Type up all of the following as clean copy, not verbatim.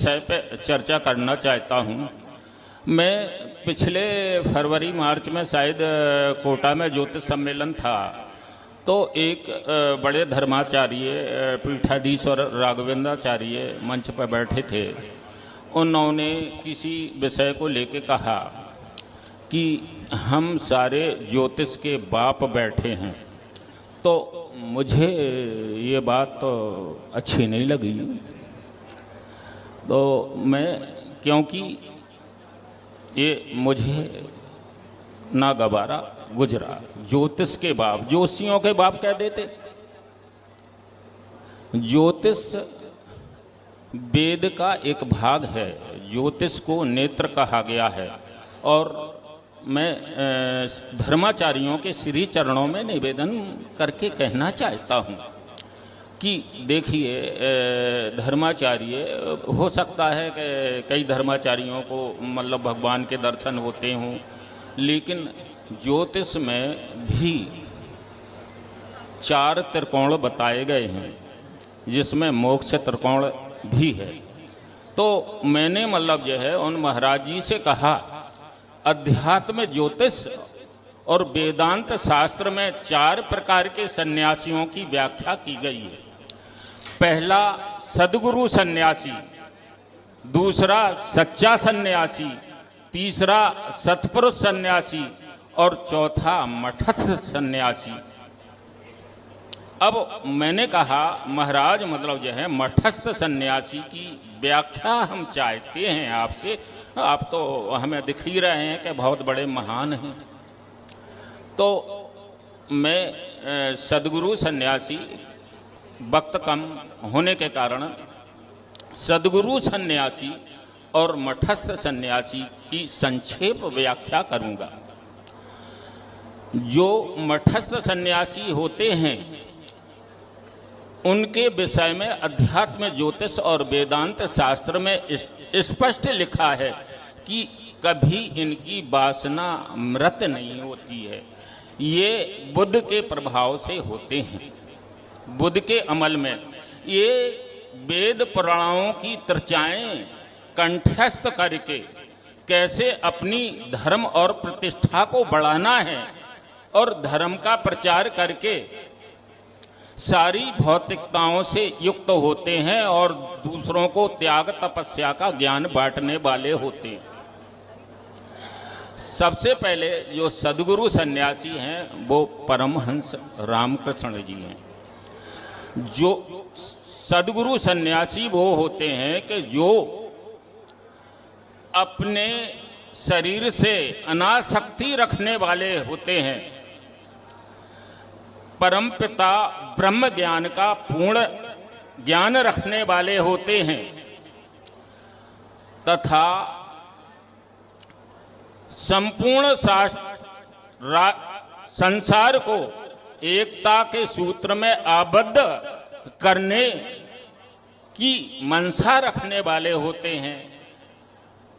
विषय पे चर्चा करना चाहता हूँ। मैं पिछले फरवरी मार्च में शायद कोटा में ज्योतिष सम्मेलन था, तो एक बड़े धर्माचार्य पीठाधीश और राघवेंद्राचार्य मंच पर बैठे थे। उन्होंने किसी विषय को लेकर कहा कि हम सारे ज्योतिष के बाप बैठे हैं। तो मुझे ये बात तो अच्छी नहीं लगी। तो मैं, क्योंकि ये मुझे ना गवारा गुजरा। ज्योतिष के बाप, ज्योतिषियों के बाप कह देते। ज्योतिष वेद का एक भाग है, ज्योतिष को नेत्र कहा गया है। और मैं धर्माचार्यों के श्री चरणों में निवेदन करके कहना चाहता हूँ कि देखिए, धर्माचार्य, हो सकता है कि कई धर्माचार्यों को मतलब भगवान के दर्शन होते हों, लेकिन ज्योतिष में भी 4 त्रिकोण बताए गए हैं, जिसमें मोक्ष त्रिकोण भी है। तो मैंने मतलब जो है उन महाराज जी से कहा, अध्यात्म ज्योतिष और वेदांत शास्त्र में 4 प्रकार के सन्यासियों की व्याख्या की गई है। पहला सद्गुरु सन्यासी, दूसरा सच्चा सन्यासी, तीसरा सत्पुरुष सन्यासी और चौथा मठस्थ सन्यासी। अब मैंने कहा, महाराज मतलब जो है मठस्थ सन्यासी की व्याख्या हम चाहते हैं आपसे। आप तो हमें दिख ही रहे हैं कि बहुत बड़े महान हैं। तो मैं सद्गुरु सन्यासी, वक्त कम होने के कारण सद्गुरु सन्यासी और मठस्थ सन्यासी की संक्षेप व्याख्या करूंगा। जो मठस्थ सन्यासी होते हैं उनके विषय में अध्यात्म ज्योतिष और वेदांत शास्त्र में स्पष्ट लिखा है कि कभी इनकी वासना मृत नहीं होती है। ये बुद्ध के प्रभाव से होते हैं, बुद्ध के अमल में। ये वेद पुराणों की चर्चाएं कंठस्थ करके कैसे अपनी धर्म और प्रतिष्ठा को बढ़ाना है और धर्म का प्रचार करके सारी भौतिकताओं से युक्त होते हैं और दूसरों को त्याग तपस्या का ज्ञान बांटने वाले होते हैं। सबसे पहले जो सद्गुरु सन्यासी हैं वो परमहंस रामकृष्ण जी हैं। जो सद्गुरु सन्यासी वो होते हैं कि जो अपने शरीर से अनासक्ति रखने वाले होते हैं, परमपिता ब्रह्म ज्ञान का पूर्ण ज्ञान रखने वाले होते हैं, तथा संपूर्ण संसार को एकता के सूत्र में आबद्ध करने की मनसा रखने वाले होते हैं।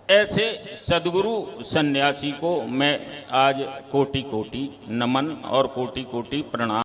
ऐसे सद्गुरु सन्यासी को मैं आज कोटि कोटि नमन और कोटि कोटि प्रणाम